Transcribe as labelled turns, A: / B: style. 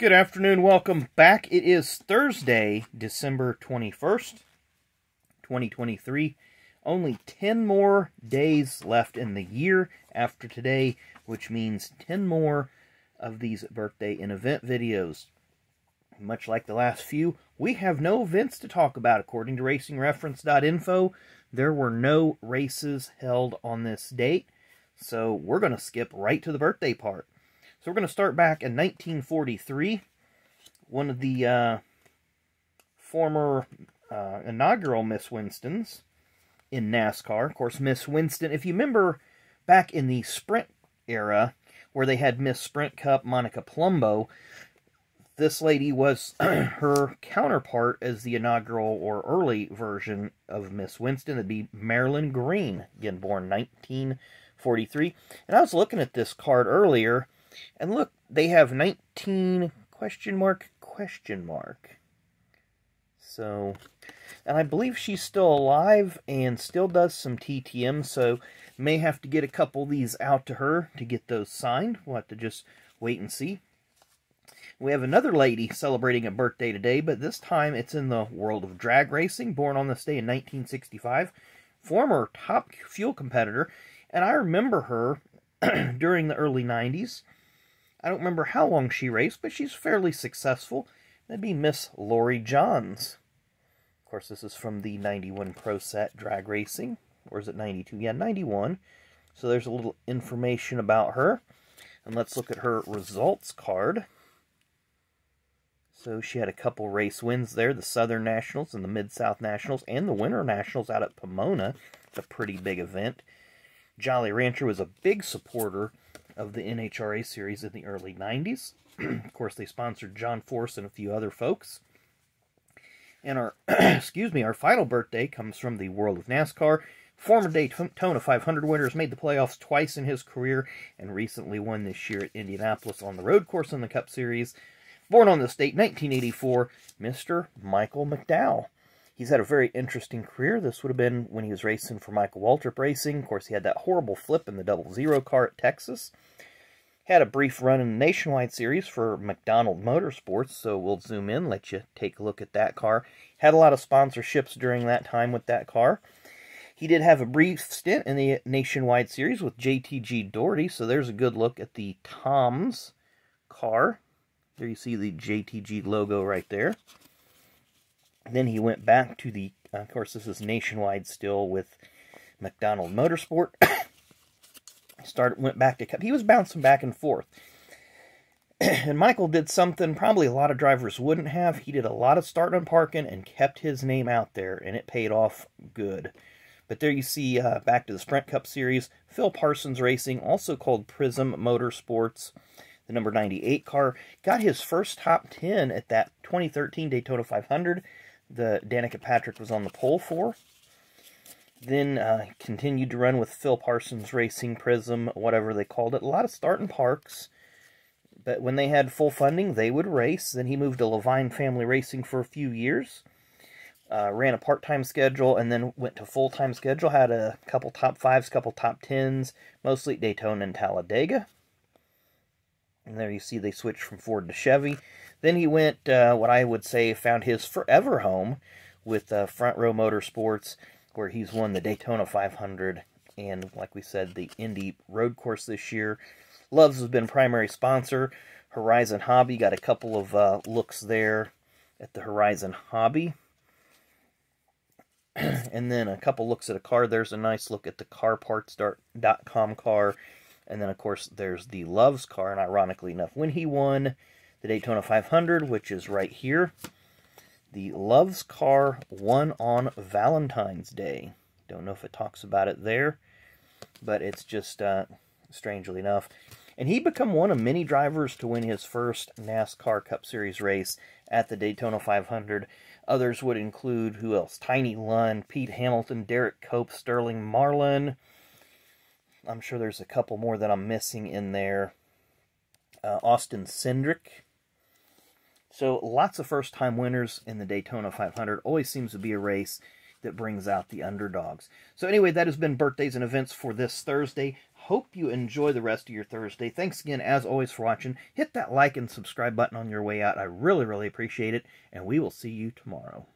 A: Good afternoon, welcome back. It is Thursday, December 21st, 2023. Only 10 more days left in the year after today, which means 10 more of these birthday and event videos. Much like the last few, we have no events to talk about. According to racingreference.info, there were no races held on this date, so we're going to skip right to the birthday part. So we're going to start back in 1943. One of the former inaugural Miss Winstons in NASCAR. Of course, Miss Winston, if you remember back in the Sprint era, where they had Miss Sprint Cup Monica Palumbo, this lady was her counterpart as the inaugural or early version of Miss Winston. It'd be Marilyn Green, again born 1943. And I was looking at this card earlier, and look, they have 19 question mark. So, and I believe she's still alive and still does some TTM, so may have to get a couple of these out to her to get those signed. We'll have to just wait and see. We have another lady celebrating a birthday today, but this time it's in the world of drag racing, born on this day in 1965. Former Top Fuel competitor, and I remember her during the early 90s. I don't remember how long she raced, but she's fairly successful. That'd be Miss Lori Johns. Of course, this is from the 91 Pro Set Drag Racing. Or is it 92? Yeah, 91. So there's a little information about her. And let's look at her results card. So she had a couple race wins there. The Southern Nationals and the Mid-South Nationals and the Winter Nationals out at Pomona. It's a pretty big event. Jolly Rancher was a big supporter of the NHRA series in the early 90s. Of course, they sponsored John Force and a few other folks. And our, our final birthday comes from the world of NASCAR. Former Daytona 500 winner has made the playoffs twice in his career and recently won this year at Indianapolis on the road course in the Cup Series. Born on this date, 1984, Mr. Michael McDowell. He's had a very interesting career. This would have been when he was racing for Michael Waltrip Racing. Of course, he had that horrible flip in the 00 car at Texas. Had a brief run in the Nationwide Series for McDowell Motorsports, so we'll zoom in, let you take a look at that car. Had a lot of sponsorships during that time with that car. He did have a brief stint in the Nationwide Series with JTG Doherty, so there's a good look at the Tom's car. There you see the JTG logo right there. Then he went back to the, of course, this is Nationwide still with McDowell Motorsport. Went back to Cup. He was bouncing back and forth. And Michael did something probably a lot of drivers wouldn't have. He did a lot of starting and parking and kept his name out there, and it paid off good. But there you see, back to the Sprint Cup Series, Phil Parsons Racing, also called Prism Motorsports. The number 98 car got his first top 10 at that 2013 Daytona 500. The Danica Patrick was on the pole for. Then continued to run with Phil Parsons Racing, Prism, whatever they called it. A lot of starting parks. But when they had full funding, they would race. Then he moved to Levine Family Racing for a few years. Ran a part-time schedule and then went to full-time schedule. Had a couple top 5s, couple top 10s, mostly at Daytona and Talladega. And there you see they switched from Ford to Chevy. Then he went, what I would say, found his forever home with Front Row Motorsports, where he's won the Daytona 500 and, like we said, the Indy road course this year. Loves has been primary sponsor. Horizon Hobby, got a couple of looks there at the Horizon Hobby. And then a couple looks at a car. There's a nice look at the CarParts.com car. And then, of course, there's the Loves car. And ironically enough, when he won the Daytona 500, which is right here, the Loves car won on Valentine's Day. Don't know if it talks about it there, but it's just, strangely enough. And he became one of many drivers to win his first NASCAR Cup Series race at the Daytona 500. Others would include, who else? Tiny Lund, Pete Hamilton, Derek Cope, Sterling Marlin. I'm sure there's a couple more that I'm missing in there. Austin Cindric. So lots of first-time winners in the Daytona 500. Always seems to be a race that brings out the underdogs. So anyway, that has been birthdays and events for this Thursday. Hope you enjoy the rest of your Thursday. Thanks again, as always, for watching. Hit that like and subscribe button on your way out. I really, really appreciate it, and we will see you tomorrow.